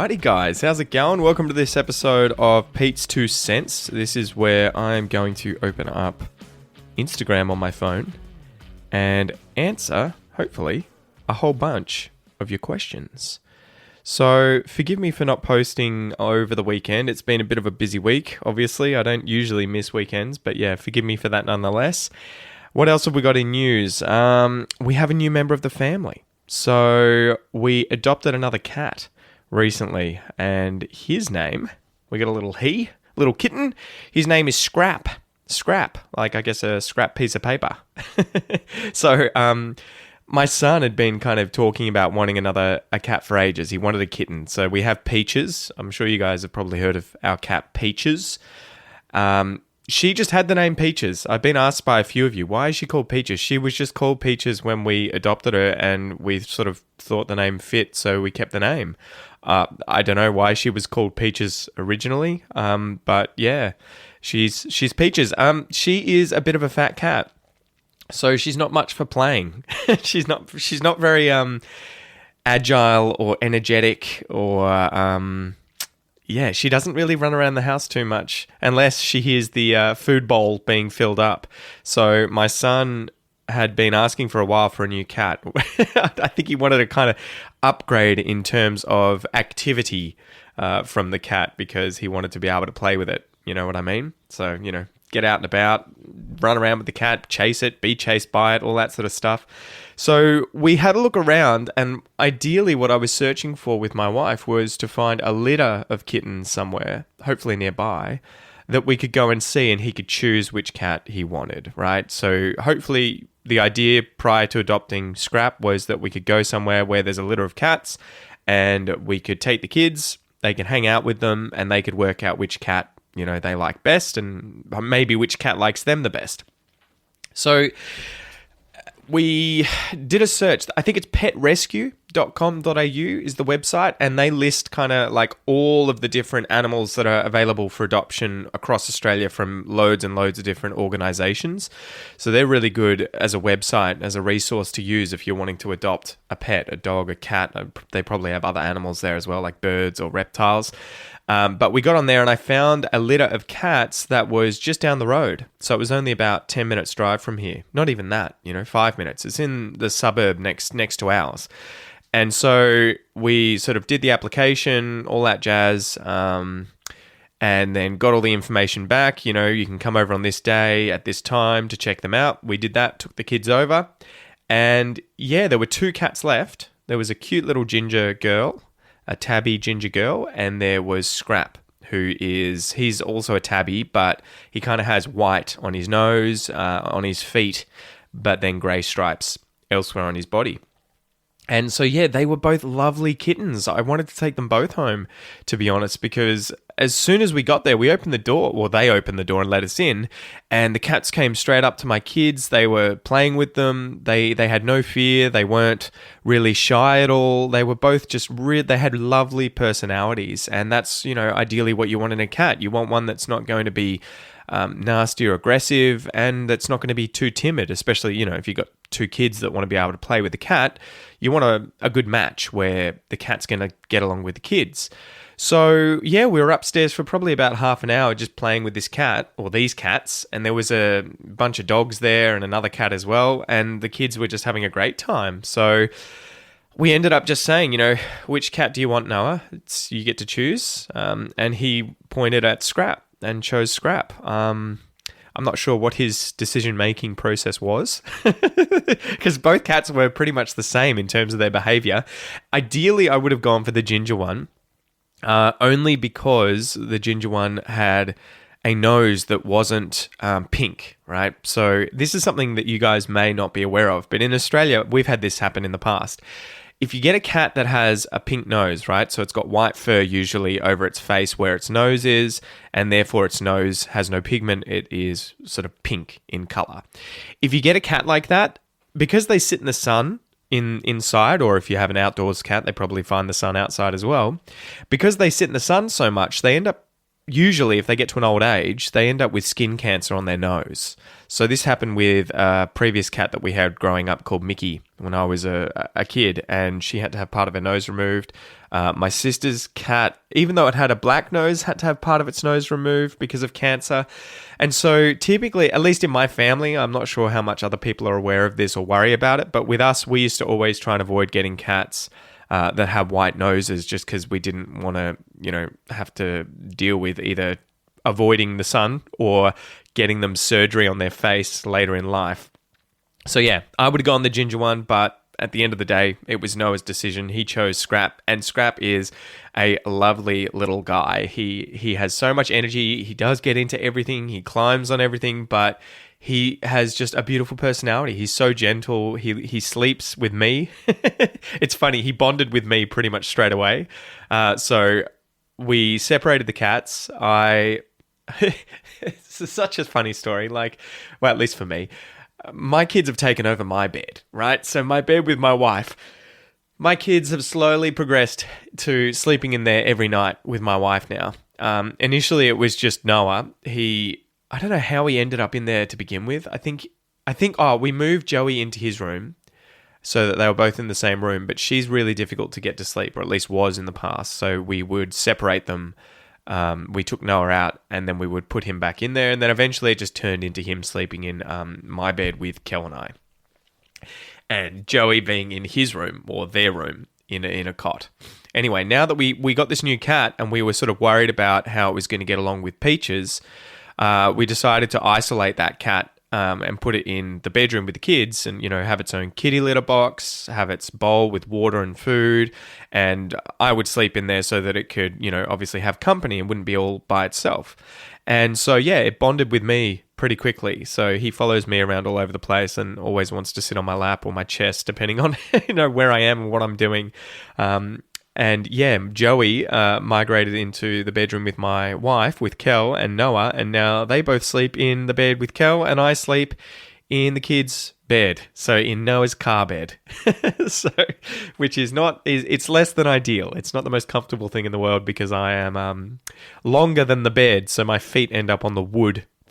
Alrighty guys, how's it going? Welcome to this episode of Pete's 2 Cents. This is where I'm going to open up Instagram on my phone and answer, hopefully, a whole bunch of your questions. So forgive me for not posting over the weekend. It's been a bit of a busy week, obviously. I don't usually miss weekends, but yeah, forgive me for that nonetheless. What else have we got in news? We have a new member of the family. So we adopted another cat recently, and his name, we got a little kitten. His name is Scrap, like I guess a scrap piece of paper. So my son had been kind of talking about wanting a cat for ages. He wanted a kitten. So we have Peaches. I'm sure you guys have probably heard of our cat Peaches. She just had the name Peaches. I've been asked by a few of you, why is she called Peaches? She was just called Peaches when we adopted her, and we sort of thought the name fit, so we kept the name. I don't know why she was called Peaches originally, but yeah, she's Peaches. She is a bit of a fat cat, so she's not much for playing. she's not very agile or energetic or yeah, she doesn't really run around the house too much unless she hears the food bowl being filled up. So my son had been asking for a while for a new cat. I think he wanted to kind of upgrade in terms of activity from the cat because he wanted to be able to play with it. You know what I mean? So, get out and about, run around with the cat, chase it, be chased by it, all that sort of stuff. So we had a look around, and ideally what I was searching for with my wife was to find a litter of kittens somewhere, hopefully nearby, that we could go and see, and he could choose which cat he wanted, right? So hopefully the idea prior to adopting Scrap was that we could go somewhere where there's a litter of cats, and we could take the kids, they can hang out with them, and they could work out which cat they like best, and maybe which cat likes them the best. So we did a search. I think it's petrescue.com.au is the website, and they list kind of like all of the different animals that are available for adoption across Australia from loads and loads of different organizations. So they're really good as a website, as a resource to use if you're wanting to adopt a pet, a dog, a cat. They probably have other animals there as well, like birds or reptiles. But we got on there and I found a litter of cats that was just down the road. So it was only about 10 minutes drive from here. Not even that, 5 minutes. It's in the suburb next to ours. And so we sort of did the application, all that jazz, and then got all the information back. You can come over on this day at this time to check them out. We did that, took the kids over. And yeah, there were 2 cats left. There was a cute little ginger girl, a tabby ginger girl, and there was Scrap, he's also a tabby, but he kind of has white on his nose, on his feet, but then grey stripes elsewhere on his body. And so, yeah, they were both lovely kittens. I wanted to take them both home, to be honest, because as soon as we got there, we opened the door. Well, they opened the door and let us in, and the cats came straight up to my kids. They were playing with them. They had no fear. They weren't really shy at all. They were both just they had lovely personalities, and that's, ideally what you want in a cat. You want one that's not going to be nasty or aggressive, and that's not going to be too timid, especially, if you've got 2 kids that want to be able to play with the cat. You want a good match where the cat's going to get along with the kids. So, yeah, we were upstairs for probably about half an hour just playing with this cat, or these cats, and there was a bunch of dogs there and another cat as well, and the kids were just having a great time. So we ended up just saying, which cat do you want, Noah? You get to choose. And he pointed at Scrap and chose Scrap. I'm not sure what his decision-making process was because both cats were pretty much the same in terms of their behavior. Ideally, I would have gone for the ginger one, only because the ginger one had a nose that wasn't pink, right? So this is something that you guys may not be aware of, but in Australia, we've had this happen in the past. If you get a cat that has a pink nose, right? So it's got white fur usually over its face where its nose is, and therefore its nose has no pigment. It is sort of pink in color. If you get a cat like that, because they sit in the sun inside, or if you have an outdoors cat, they probably find the sun outside as well. Because they sit in the sun so much, they end up, usually if they get to an old age, they end up with skin cancer on their nose. So this happened with a previous cat that we had growing up called Mickey when I was a kid, and she had to have part of her nose removed. My sister's cat, even though it had a black nose, had to have part of its nose removed because of cancer. And so typically, at least in my family, I'm not sure how much other people are aware of this or worry about it, but with us, we used to always try and avoid getting cats that have white noses just because we didn't want to, have to deal with either avoiding the sun or getting them surgery on their face later in life. So yeah, I would have gone the ginger one, but at the end of the day, it was Noah's decision. He chose Scrap, and Scrap is a lovely little guy. He has so much energy. He does get into everything. He climbs on everything, but he has just a beautiful personality. He's so gentle. He sleeps with me. It's funny. He bonded with me pretty much straight away. So we separated the cats. It's such a funny story. Well, at least for me. My kids have taken over my bed, right? So my bed with my wife, my kids have slowly progressed to sleeping in there every night with my wife now. Initially, it was just Noah. I don't know how he ended up in there to begin with. I think, we moved Joey into his room so that they were both in the same room, but she's really difficult to get to sleep, or at least was in the past. So we would separate them. We took Noah out and then we would put him back in there. And then eventually it just turned into him sleeping in my bed with Kel and I. And Joey being in his room or their room in a cot. Anyway, now that we got this new cat and we were sort of worried about how it was going to get along with Peaches, we decided to isolate that cat and put it in the bedroom with the kids and, have its own kitty litter box, have its bowl with water and food. And I would sleep in there so that it could, obviously have company and wouldn't be all by itself. And so, yeah, it bonded with me pretty quickly. So he follows me around all over the place and always wants to sit on my lap or my chest, depending on, where I am and what I'm doing. And yeah, Joey migrated into the bedroom with my wife, with Kel and Noah, and now they both sleep in the bed with Kel, and I sleep in the kids' bed, so in Noah's car bed. Which is it's less than ideal. It's not the most comfortable thing in the world because I am longer than the bed, so my feet end up on the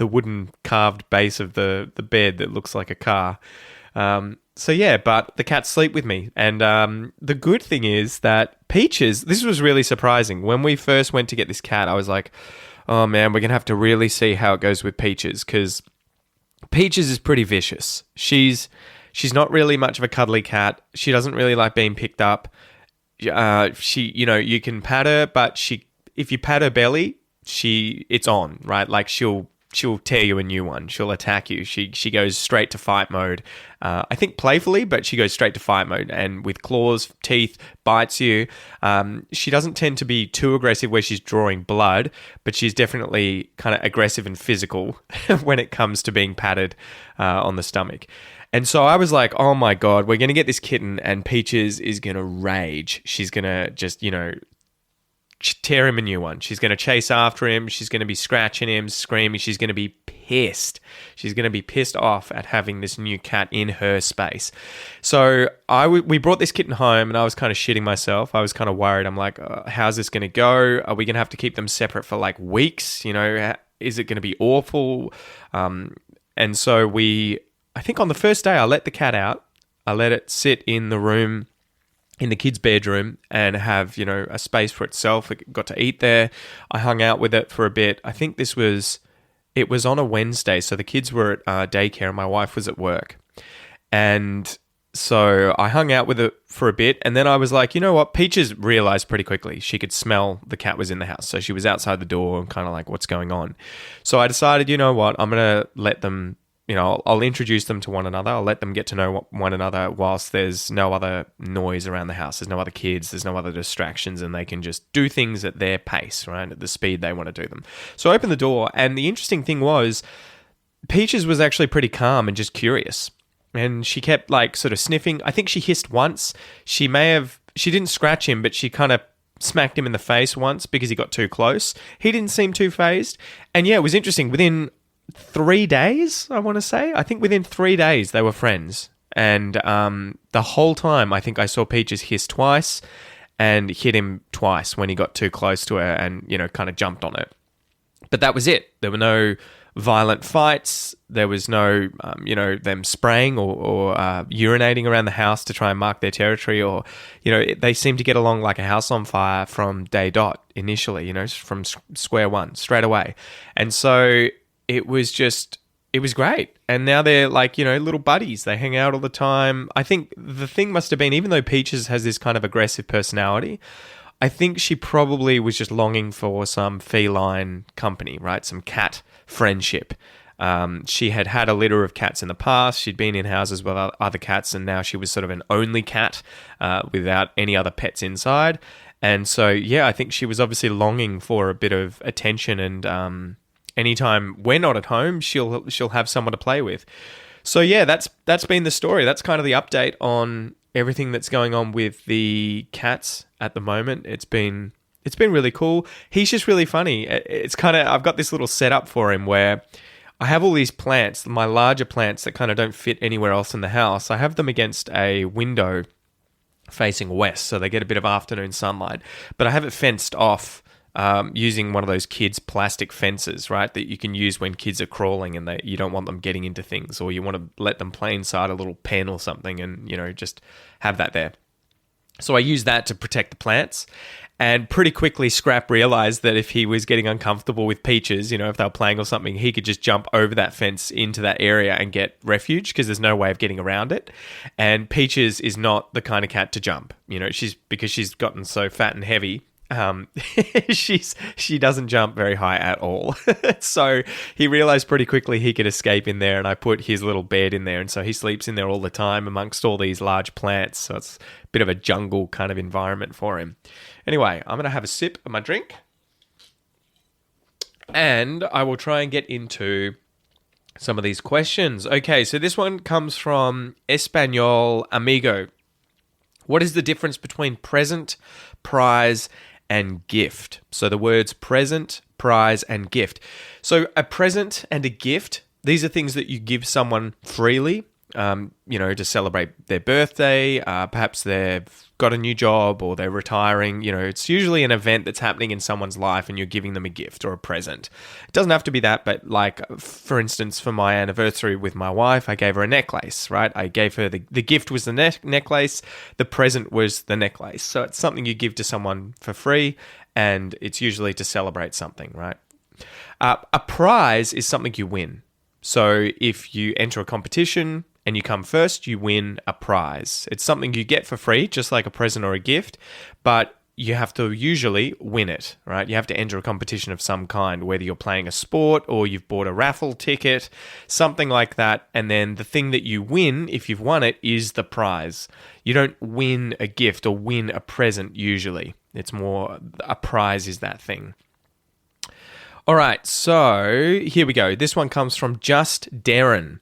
wooden carved base of the bed that looks like a car. So yeah, but the cats sleep with me. And the good thing is that Peaches, this was really surprising. When we first went to get this cat, I was like, oh man, we're going to have to really see how it goes with Peaches, because Peaches is pretty vicious. She's not really much of a cuddly cat. She doesn't really like being picked up. You can pat her, but if you pat her belly, it's on, right? Like she'll tear you a new one. She'll attack you. She goes straight to fight mode. I think playfully, but she goes straight to fight mode and with claws, teeth, bites you. She doesn't tend to be too aggressive where she's drawing blood, but she's definitely kind of aggressive and physical when it comes to being patted on the stomach. And so I was like, oh my God, we're going to get this kitten and Peaches is going to rage. She's going to just, tear him a new one. She's going to chase after him. She's going to be scratching him, screaming. She's going to be pissed. She's going to be pissed off at having this new cat in her space. So we brought this kitten home and I was kind of shitting myself. I was kind of worried. I'm like, how's this going to go? Are we going to have to keep them separate for like weeks? Is it going to be awful? And so I think on the first day I let the cat out. I let it sit in the room in the kids' bedroom and have, a space for itself. It got to eat there. I hung out with it for a bit. I think it was on a Wednesday, so the kids were at daycare and my wife was at work. And so I hung out with it for a bit, and then I was like, you know what? Peaches realized pretty quickly she could smell the cat was in the house. So she was outside the door and kind of like, what's going on? So I decided, you know what? I'm going to let them, I'll introduce them to one another. I'll let them get to know one another whilst there's no other noise around the house. There's no other kids. There's no other distractions, and they can just do things at their pace, right? At the speed they want to do them. So I opened the door, and the interesting thing was Peaches was actually pretty calm and just curious. And she kept sort of sniffing. I think she hissed once. She didn't scratch him, but she kind of smacked him in the face once because he got too close. He didn't seem too fazed. And yeah, it was interesting. Within 3 days, I want to say. I think within 3 days they were friends. And the whole time, I think I saw Peaches hiss twice and hit him twice when he got too close to her and, kind of jumped on it. But that was it. There were no violent fights. There was no, them spraying or urinating around the house to try and mark their territory, or, they seemed to get along like a house on fire from day dot initially, from square one, straight away. And so it was great. And now they're like, little buddies. They hang out all the time. I think the thing must have been, even though Peaches has this kind of aggressive personality, I think she probably was just longing for some feline company, right? Some cat friendship. She had a litter of cats in the past. She'd been in houses with other cats, and now she was sort of an only cat without any other pets inside. And so, I think she was obviously longing for a bit of attention, and anytime we're not at home, she'll have someone to play with. So that's been the story. That's kind of the update on everything that's going on with the cats at the moment. It's been really cool. He's just really funny. It's kind of, I've got this little setup for him where I have all these plants, my larger plants that kind of don't fit anywhere else in the house. I have them against a window facing west, so they get a bit of afternoon sunlight. But I have it fenced off using one of those kids' plastic fences, right, that you can use when kids are crawling and you don't want them getting into things, or you want to let them play inside a little pen or something and, just have that there. So I use that to protect the plants. And pretty quickly, Scrap realized that if he was getting uncomfortable with Peaches, if they were playing or something, he could just jump over that fence into that area and get refuge because there's no way of getting around it. And Peaches is not the kind of cat to jump. Because she's gotten so fat and heavy. She doesn't jump very high at all. So he realized pretty quickly he could escape in there, and I put his little bed in there, and so he sleeps in there all the time amongst all these large plants. So it's a bit of a jungle kind of environment for him. Anyway, I'm going to have a sip of my drink, and I will try and get into some of these questions. Okay, so this one comes from Espanol Amigo. What is the difference between present, prize, and gift? So the words present, prize, and gift. So a present and a gift, these are things that you give someone freely, to celebrate their birthday. Perhaps they've got a new job or they're retiring. It's usually an event that's happening in someone's life and you're giving them a gift or a present. It doesn't have to be that, but like, for instance, for my anniversary with my wife, I gave her a necklace, right? I gave her the gift was the necklace. The present was the necklace. So it's something you give to someone for free, and it's usually to celebrate something, right? A prize is something you win. So if you enter a competition and you come first, you win a prize. It's something you get for free, just like a present or a gift, but you have to usually win it, right? You have to enter a competition of some kind, whether you're playing a sport or you've bought a raffle ticket, something like that. And then the thing that you win, if you've won it, is the prize. You don't win a gift or win a present usually. It's more a prize is that thing. All right, so here we go. This one comes from Just Darren.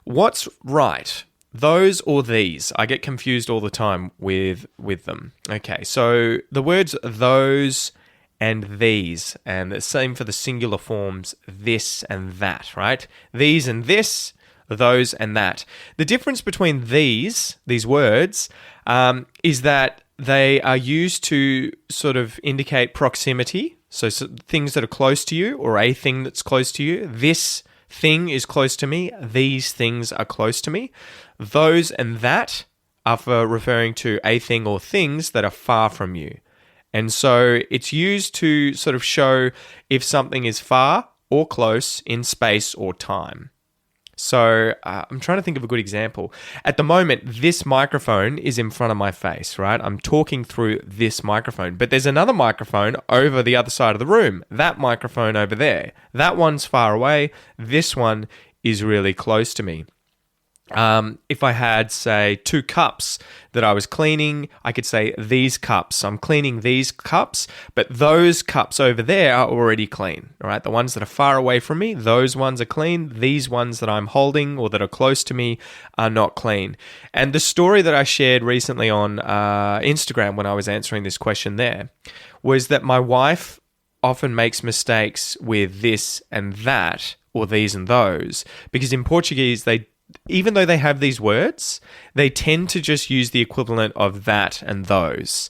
What's right, those or these? I get confused all the time with them. Okay, so the words those and these, and the same for the singular forms this and that, right? These and this, those and that. The difference between these words is that they are used to sort of indicate proximity. So things that are close to you, or a thing that's close to you. This thing is close to me. These things are close to me. Those and that are for referring to a thing or things that are far from you. And so it's used to sort of show if something is far or close in space or time. So I'm trying to think of a good example. At the moment, this microphone is in front of my face, right? I'm talking through this microphone, but there's another microphone over the other side of the room. That microphone over there. That one's far away. This one is really close to me. If I had, say, 2 cups that I was cleaning, I could say these cups. I'm cleaning these cups, but those cups over there are already clean. All right, the ones that are far away from me, those ones are clean. These ones that I'm holding or that are close to me are not clean. And the story that I shared recently on Instagram when I was answering this question there was that my wife often makes mistakes with this and that, or these and those, because in Portuguese, even though they have these words, they tend to just use the equivalent of that and those.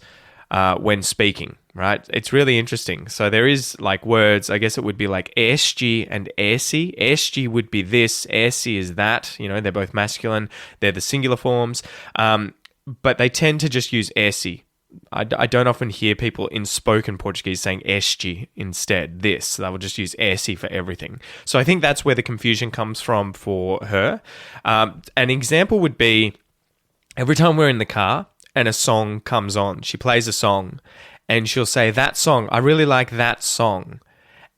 when speaking, right? It's really interesting. So there is like words, I guess it would be like este and esse. Este would be this, esse is that, they're both masculine. They're the singular forms. But they tend to just use esse. I don't often hear people in spoken Portuguese saying este instead, this. They will just use esse for everything. So I think that's where the confusion comes from for her. An example would be every time we're in the car and a song comes on, she plays a song and she'll say, that song, I really like that song.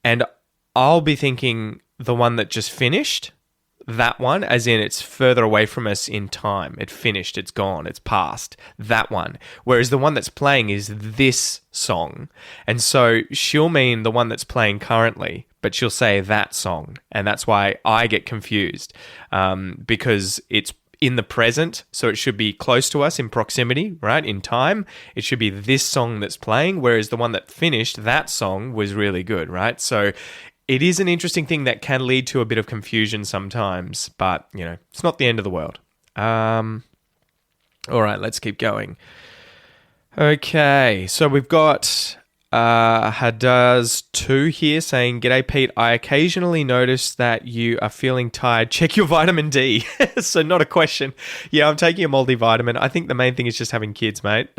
And I'll be thinking the one that just finished, that one, as in it's further away from us in time. It finished, it's gone, it's past, that one. Whereas the one that's playing is this song. And so she'll mean the one that's playing currently, but she'll say that song. And that's why I get confused, because it's in the present, so it should be close to us in proximity, right? In time, it should be this song that's playing, whereas the one that finished, that song, was really good, right? So it is an interesting thing that can lead to a bit of confusion sometimes, but, it's not the end of the world. All right, let's keep going. Okay, so we've got Hadaz2 here saying, G'day Pete, I occasionally notice that you are feeling tired. Check your vitamin D. So not a question. Yeah, I'm taking a multivitamin. I think the main thing is just having kids, mate.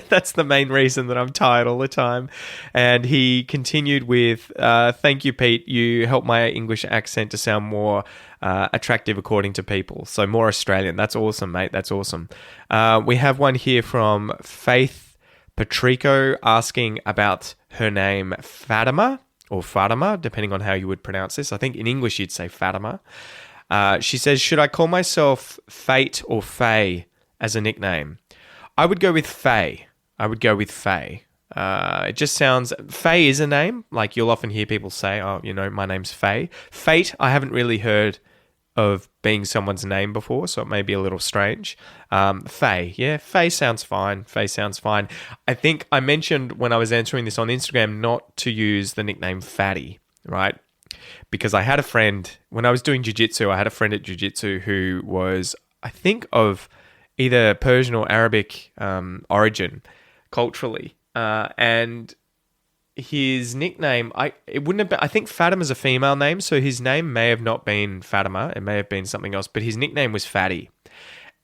That's the main reason that I'm tired all the time. And he continued with, thank you, Pete. You help my English accent to sound more attractive according to people. So more Australian. That's awesome, mate. That's awesome. We have one here from Faith Patrico asking about her name Fatima, or Fatima, depending on how you would pronounce this. I think in English you'd say Fatima. She says, should I call myself Fate or Faye as a nickname? I would go with Faye. It just sounds... Faye is a name. Like you'll often hear people say, oh, my name's Faye. Fate, I haven't really heard of being someone's name before, so it may be a little strange. Faye, yeah, Faye sounds fine. I think I mentioned when I was answering this on Instagram not to use the nickname Fatty, right? Because I had a friend, when I was doing jiu-jitsu, I had a friend at jiu-jitsu who was, I think, of either Persian or Arabic origin culturally, and his nickname, it wouldn't have been, I think Fatima's a female name, so his name may have not been Fatima, it may have been something else, but his nickname was Fatty.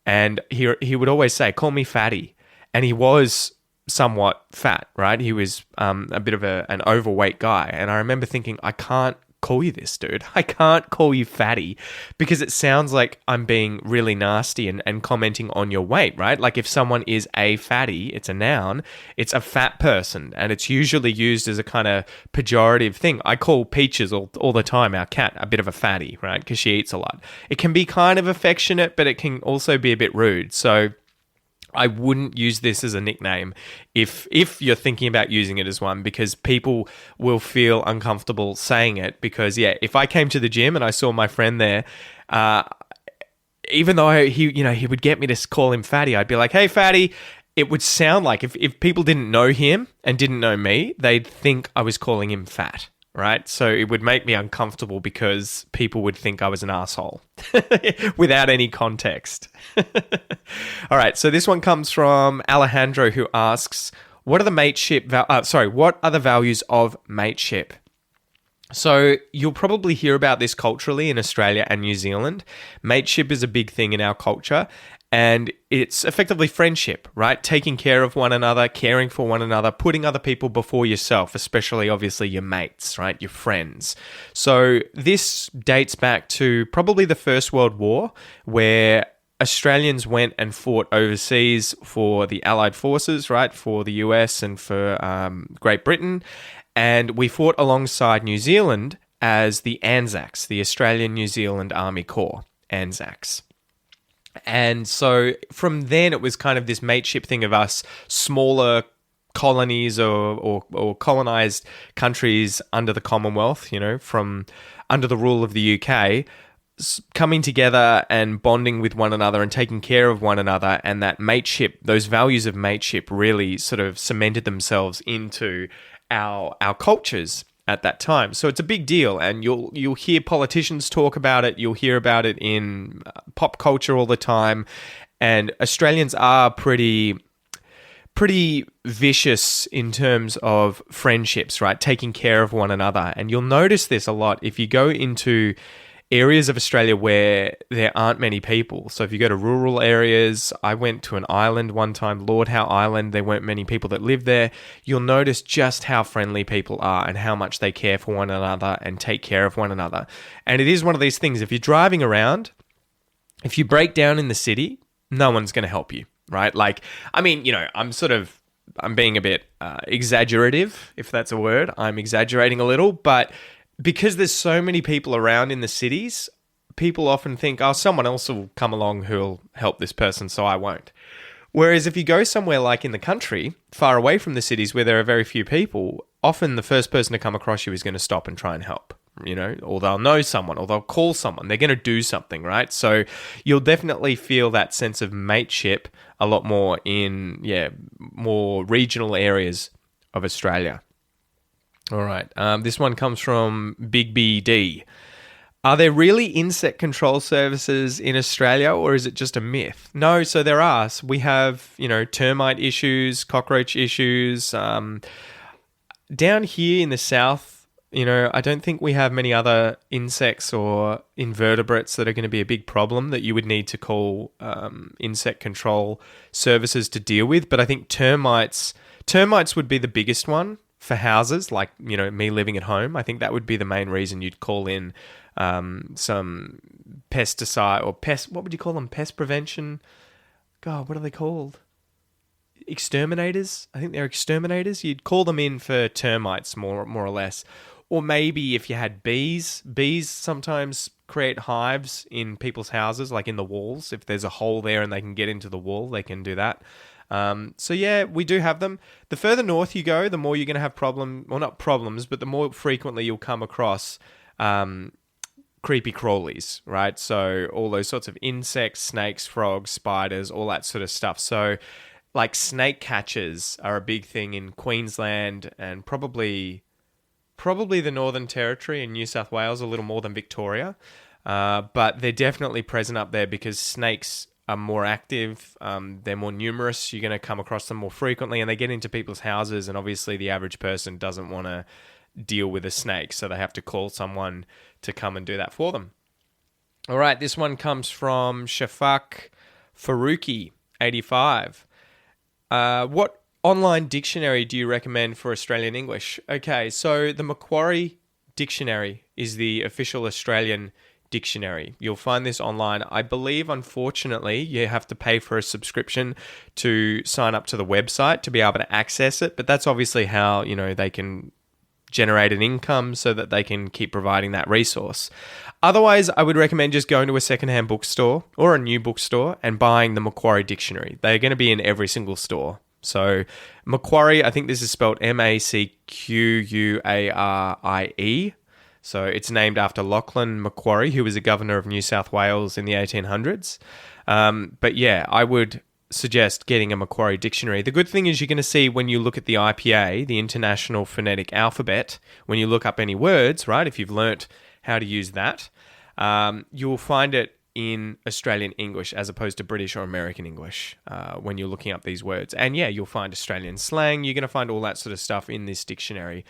And he would always say, call me Fatty. And he was somewhat fat, right? He was a bit of an overweight guy. And I remember thinking, I can't call you this, dude. I can't call you Fatty because it sounds like I'm being really nasty and commenting on your weight, right? Like if someone is a fatty, it's a noun, it's a fat person, and it's usually used as a kind of pejorative thing. I call Peaches all the time, our cat, a bit of a fatty, right? Because she eats a lot. It can be kind of affectionate, but it can also be a bit rude. So I wouldn't use this as a nickname if you're thinking about using it as one, because people will feel uncomfortable saying it. Because, yeah, if I came to the gym and I saw my friend there, even though he would get me to call him Fatty, I'd be like, hey, Fatty. It would sound like if people didn't know him and didn't know me, they'd think I was calling him fat. Right? So it would make me uncomfortable because people would think I was an asshole without any context. All right. So this one comes from Alejandro, who asks, what are the values of mateship? So you'll probably hear about this culturally in Australia and New Zealand. Mateship is a big thing in our culture. And it's effectively friendship, right? Taking care of one another, caring for one another, putting other people before yourself, especially obviously your mates, right? Your friends. So this dates back to probably the First World War, where Australians went and fought overseas for the Allied forces, right? For the US and for Great Britain. And we fought alongside New Zealand as the ANZACs, the Australian New Zealand Army Corps, ANZACs. And so from then it was kind of this mateship thing of us smaller colonies or colonized countries under the Commonwealth, from under the rule of the UK, coming together and bonding with one another and taking care of one another. And that mateship, those values of mateship really sort of cemented themselves into our cultures at that time. So it's a big deal, and you'll hear politicians talk about it. You'll hear about it in pop culture all the time. And Australians are pretty pretty vicious in terms of friendships, right? Taking care of one another. And you'll notice this a lot if you go into areas of Australia where there aren't many people. So if you go to rural areas, I went to an island one time, Lord Howe Island, there weren't many people that lived there. You'll notice just how friendly people are and how much they care for one another and take care of one another. And it is one of these things, if you're driving around, if you break down in the city, no one's going to help you, right? Like, I mean, I'm being a bit exaggerative, if that's a word. I'm exaggerating a little, but because there's so many people around in the cities, people often think, oh, someone else will come along who'll help this person, so I won't. Whereas if you go somewhere like in the country, far away from the cities where there are very few people, often the first person to come across you is going to stop and try and help, or they'll know someone, or they'll call someone. They're going to do something, right? So you'll definitely feel that sense of mateship a lot more in, more regional areas of Australia. All right. This one comes from Big BD. Are there really insect control services in Australia, or is it just a myth? No, so there are. So we have, termite issues, cockroach issues. Down here in the south, I don't think we have many other insects or invertebrates that are going to be a big problem that you would need to call insect control services to deal with. But I think termites would be the biggest one. For houses, like, me living at home, I think that would be the main reason you'd call in some pesticide or what would you call them? Pest prevention? God, what are they called? Exterminators? I think they're exterminators. You'd call them in for termites more or less. Or maybe if you had bees. Bees sometimes create hives in people's houses, like in the walls. If there's a hole there and they can get into the wall, they can do that. So yeah, we do have them. The further north you go, the more you're going to have not problems, but the more frequently you'll come across creepy crawlies, right? So all those sorts of insects, snakes, frogs, spiders, all that sort of stuff. So like snake catchers are a big thing in Queensland and probably the Northern Territory and New South Wales, a little more than Victoria. But they're definitely present up there because snakes are more active, they're more numerous, you're going to come across them more frequently, and they get into people's houses, and obviously the average person doesn't want to deal with a snake, so they have to call someone to come and do that for them. All right, this one comes from Shafak Faruqi, 85. What online dictionary do you recommend for Australian English? Okay, so the Macquarie Dictionary is the official Australian dictionary. You'll find this online. I believe, unfortunately, you have to pay for a subscription to sign up to the website to be able to access it, but that's obviously how, they can generate an income so that they can keep providing that resource. Otherwise, I would recommend just going to a secondhand bookstore or a new bookstore and buying the Macquarie Dictionary. They're going to be in every single store. So Macquarie, I think this is spelled Macquarie. So it's named after Lachlan Macquarie, who was a governor of New South Wales in the 1800s. But yeah, I would suggest getting a Macquarie Dictionary. The good thing is you're going to see when you look at the IPA, the International Phonetic Alphabet, when you look up any words, right, if you've learnt how to use that, you'll find it in Australian English as opposed to British or American English when you're looking up these words. And yeah, you'll find Australian slang. You're going to find all that sort of stuff in this dictionary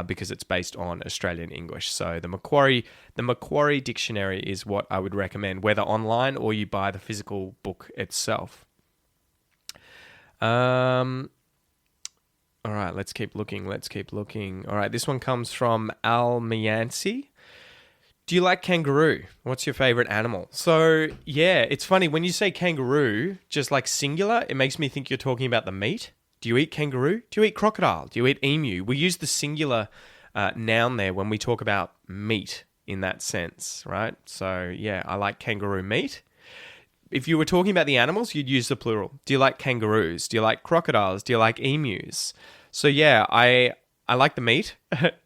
because it's based on Australian English. So the Macquarie Dictionary is what I would recommend, whether online or you buy the physical book itself. All right, let's keep looking. All right, this one comes from Al Mianci. Do you like kangaroo? What's your favorite animal? So, yeah, it's funny. When you say kangaroo, just like singular, it makes me think you're talking about the meat. Do you eat kangaroo? Do you eat crocodile? Do you eat emu? We use the singular noun there when we talk about meat in that sense, right? So, yeah, I like kangaroo meat. If you were talking about the animals, you'd use the plural. Do you like kangaroos? Do you like crocodiles? Do you like emus? So, yeah, I like the meat.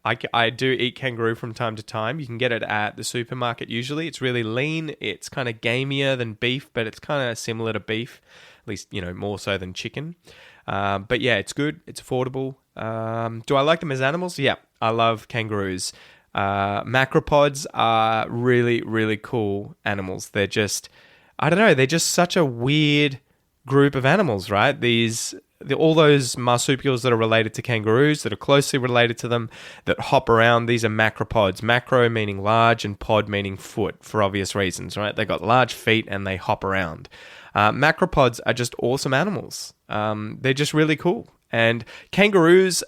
I do eat kangaroo from time to time. You can get it at the supermarket usually. It's really lean. It's kind of gamier than beef, but it's kind of similar to beef, at least, more so than chicken. But yeah, it's good. It's affordable. Do I like them as animals? Yeah, I love kangaroos. Macropods are really, really cool animals. They're just, I don't know, they're just such a weird group of animals, right? These all those marsupials that are related to kangaroos, that are closely related to them, that hop around, these are macropods. Macro meaning large and pod meaning foot, for obvious reasons, right? They got large feet and they hop around. Macropods are just awesome animals. They're just really cool. And kangaroos,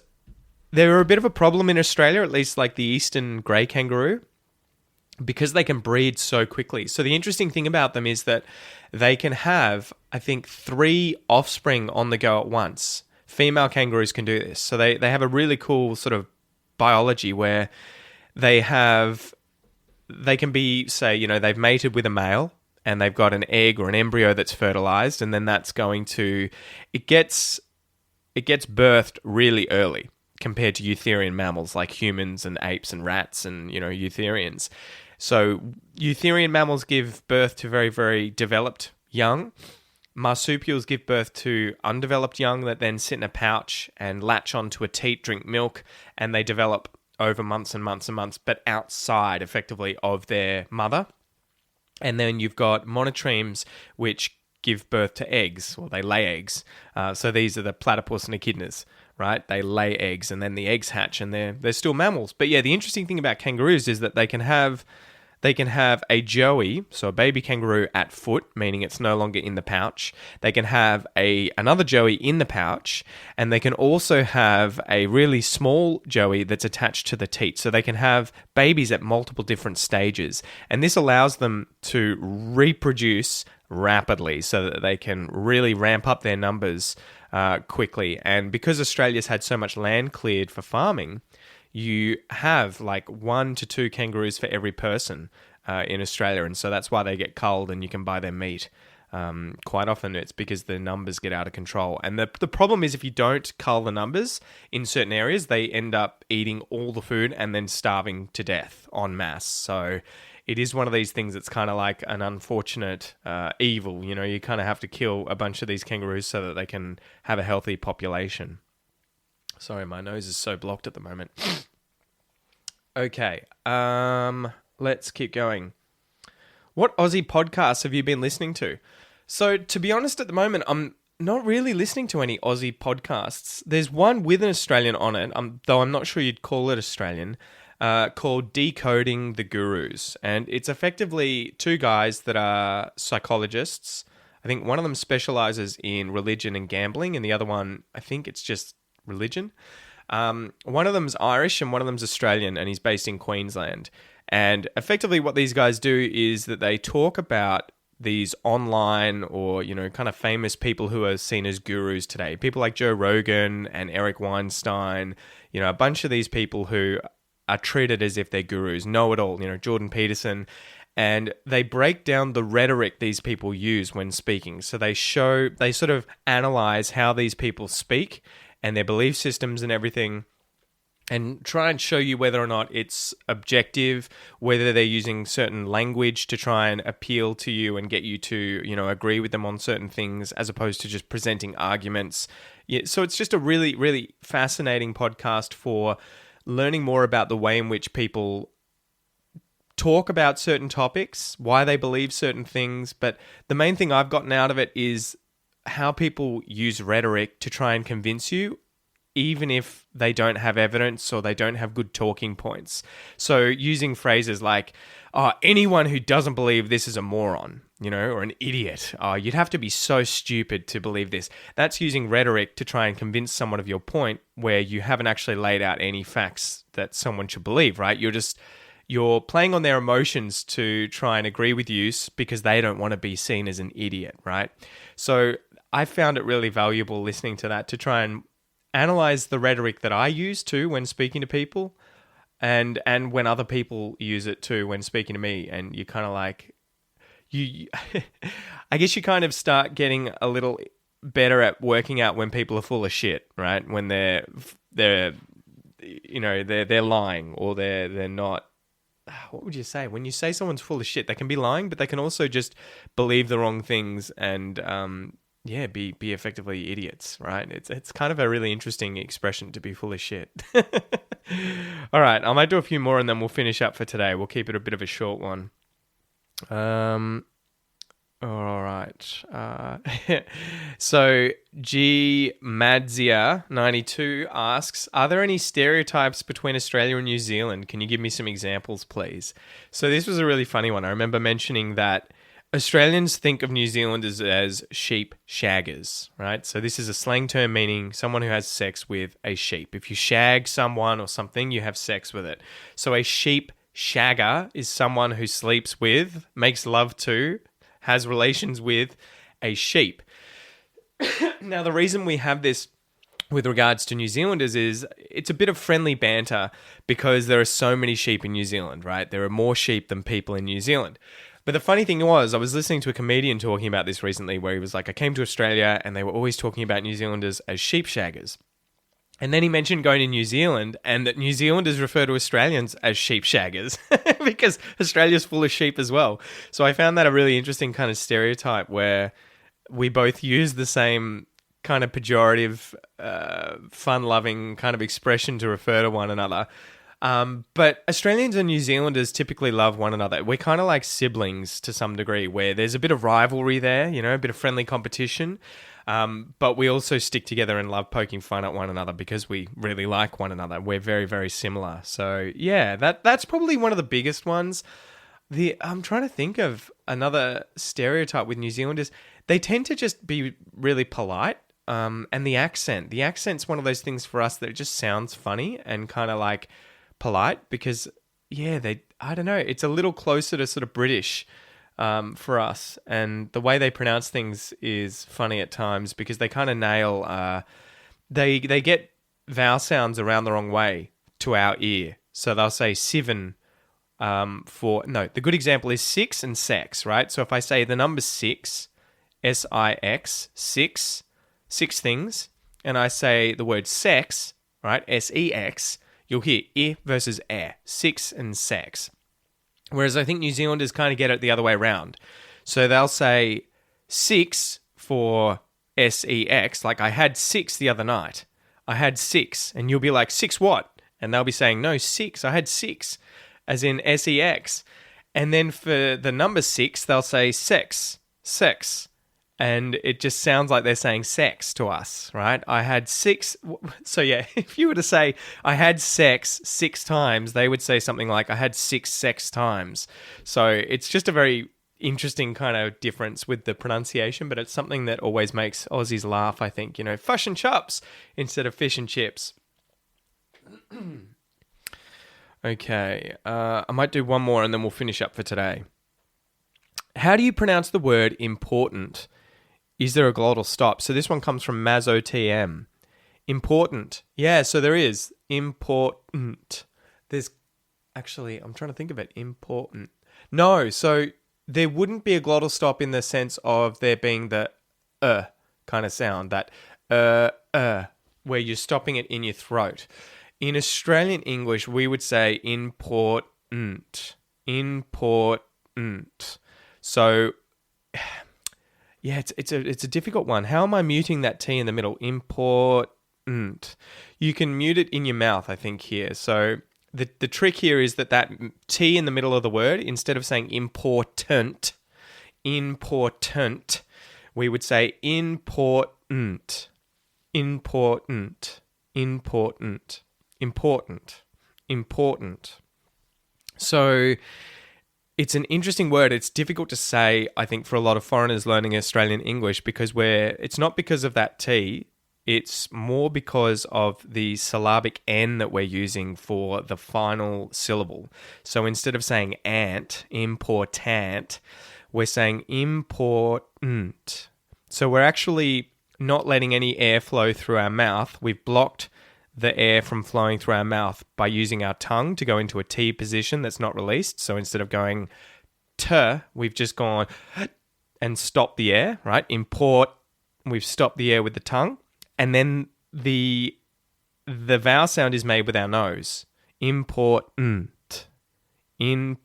they're a bit of a problem in Australia, at least like the eastern grey kangaroo, because they can breed so quickly. So the interesting thing about them is that they can have, I think, 3 offspring on the go at once. Female kangaroos can do this. So they have a really cool sort of biology where they can be, say, they've mated with a male and they've got an egg or an embryo that's fertilized, and then that's going to, it gets birthed really early compared to eutherian mammals like humans and apes and rats and, eutherians. So eutherian mammals give birth to very, very developed young. Marsupials give birth to undeveloped young that then sit in a pouch and latch onto a teat, drink milk, and they develop over months and months and months, but outside, effectively, of their mother. And then you've got monotremes, which give birth to eggs, or they lay eggs. So these are the platypus and echidnas, right? They lay eggs, and then the eggs hatch, and they're still mammals. But yeah, the interesting thing about kangaroos is that they can have a joey, so a baby kangaroo at foot, meaning it's no longer in the pouch. They can have another joey in the pouch, and they can also have a really small joey that's attached to the teat. So they can have babies at multiple different stages, and this allows them to reproduce rapidly so that they can really ramp up their numbers quickly. And because Australia's had so much land cleared for farming, you have like 1 to 2 kangaroos for every person in Australia. And so that's why they get culled and you can buy their meat. Quite often it's because the numbers get out of control. And the problem is if you don't cull the numbers in certain areas, they end up eating all the food and then starving to death en masse. So it is one of these things that's kind of like an unfortunate evil. You kind of have to kill a bunch of these kangaroos so that they can have a healthy population. Sorry, my nose is so blocked at the moment. Okay, let's keep going. What Aussie podcasts have you been listening to? So, to be honest, at the moment, I'm not really listening to any Aussie podcasts. There's one with an Australian on it, though I'm not sure you'd call it Australian, called Decoding the Gurus. And it's effectively 2 guys that are psychologists. I think one of them specializes in religion and gambling, and the other one, I think it's just religion. One of them's Irish and one of them's Australian, and he's based in Queensland. And effectively what these guys do is that they talk about these online or, kind of famous people who are seen as gurus today. People like Joe Rogan and Eric Weinstein, a bunch of these people who are treated as if they're gurus, know-it-all, Jordan Peterson. And they break down the rhetoric these people use when speaking. So they sort of analyze how these people speak and their belief systems and everything, and try and show you whether or not it's objective, whether they're using certain language to try and appeal to you and get you to, agree with them on certain things, as opposed to just presenting arguments. Yeah, so it's just a really, really fascinating podcast for learning more about the way in which people talk about certain topics, why they believe certain things. But the main thing I've gotten out of it is how people use rhetoric to try and convince you, even if they don't have evidence or they don't have good talking points. So using phrases like, anyone who doesn't believe this is a moron, or an idiot. You'd have to be so stupid to believe this. That's using rhetoric to try and convince someone of your point where you haven't actually laid out any facts that someone should believe, right? You're playing on their emotions to try and agree with you because they don't want to be seen as an idiot, right? So I found it really valuable listening to that to try and analyze the rhetoric that I use too when speaking to people, and when other people use it too when speaking to me. And you kind of like, I guess you kind of start getting a little better at working out when people are full of shit, right? When they're lying or they're not. What would you say? When you say someone's full of shit, they can be lying, but they can also just believe the wrong things and be effectively idiots, right? It's kind of a really interesting expression, to be full of shit. All right, I might do a few more and then we'll finish up for today. We'll keep it a bit of a short one. All right. So G Madzia 92 asks, are there any stereotypes between Australia and New Zealand? Can you give me some examples, please? So this was a really funny one. I remember mentioning that Australians think of New Zealanders as sheep shaggers, right? So this is a slang term meaning someone who has sex with a sheep. If you shag someone or something, you have sex with it. So a sheep shagger is someone who sleeps with, makes love to, has relations with a sheep. Now, the reason we have this with regards to New Zealanders is it's a bit of friendly banter because there are so many sheep in New Zealand, right? There are more sheep than people in New Zealand. But the funny thing was, I was listening to a comedian talking about this recently where he was like, I came to Australia and they were always talking about New Zealanders as sheep shaggers. And then he mentioned going to New Zealand and that New Zealanders refer to Australians as sheep shaggers because Australia's full of sheep as well. So I found that a really interesting kind of stereotype where we both use the same kind of pejorative, fun-loving kind of expression to refer to one another. But Australians and New Zealanders typically love one another. We're kind of like siblings to some degree where there's a bit of rivalry there, you know, a bit of friendly competition. But we also stick together and love poking fun at one another because we really like one another. We're very, very similar. So yeah, that's probably one of the biggest ones. I'm trying to think of another stereotype with New Zealanders. They tend to just be really polite. And the accent's one of those things for us that it just sounds funny and kind of like polite because, yeah, I don't know, it's a little closer to sort of British for us. And the way they pronounce things is funny at times because they kind of nail, they get vowel sounds around the wrong way to our ear. So they'll say seven the good example is six and sex, right? So if I say the number six, S-I-X, six things, and I say the word sex, right, S-E-X, you'll hear I versus six and sex. Whereas I think New Zealanders kind of get it the other way around. So they'll say six for S-E-X, like I had six the other night. I had six, and you'll be like, six what? And they'll be saying, no, six, I had six, as in S-E-X. And then for the number six, they'll say sex. And it just sounds like they're saying sex to us, right? I had six. So yeah, if you were to say I had sex 6 times, they would say something like I had 6 sex times. So it's just a very interesting kind of difference with the pronunciation, but it's something that always makes Aussies laugh, I think. You know, fish and chops instead of fish and chips. Okay, I might do one more and then we'll finish up for today. How do you pronounce the word important? Is there a glottal stop? So this one comes from MazOTM. Important. Yeah, so there is. Important. There's actually, I'm trying to think of it. Important. No, so there wouldn't be a glottal stop in the sense of there being the kind of sound, that where you're stopping it in your throat. In Australian English, we would say important. Important. So yeah, it's a difficult one. How am I muting that T in the middle? Important. You can mute it in your mouth, I think, here. So the trick here is that T in the middle of the word, instead of saying important, we would say important, important. So it's an interesting word. It's difficult to say, I think, for a lot of foreigners learning Australian English because it's not because of that T. It's more because of the syllabic N that we're using for the final syllable. So instead of saying important, we're saying important. So we're actually not letting any air flow through our mouth. We've blocked the air from flowing through our mouth by using our tongue to go into a T position that's not released. So instead of going T, we've just gone and stopped the air, right? Import, we've stopped the air with the tongue. And then the vowel sound is made with our nose. Important. And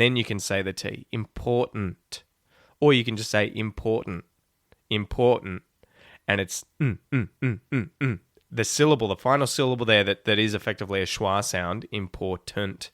then you can say the T. Important. Or you can just say important. And it's the syllable, the final syllable there that is effectively a schwa sound, important,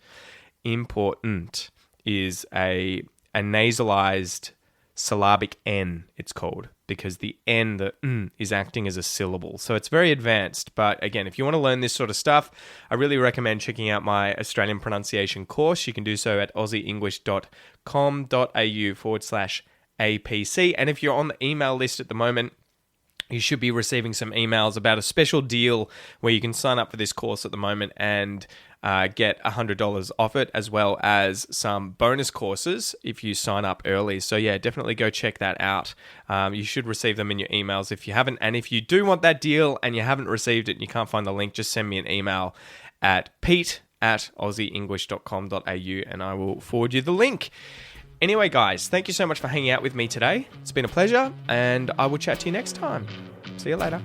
is a a nasalized syllabic N, it's called, because the N, the is acting as a syllable. So it's very advanced. But again, if you want to learn this sort of stuff, I really recommend checking out my Australian pronunciation course. You can do so at aussieenglish.com.au/APC. And if you're on the email list at the moment, you should be receiving some emails about a special deal where you can sign up for this course at the moment and get $100 off it, as well as some bonus courses if you sign up early. So yeah, definitely go check that out. You should receive them in your emails if you haven't. And if you do want that deal and you haven't received it and you can't find the link, just send me an email at pete@aussieenglish.com.au and I will forward you the link. Anyway, guys, thank you so much for hanging out with me today. It's been a pleasure, and I will chat to you next time. See you later.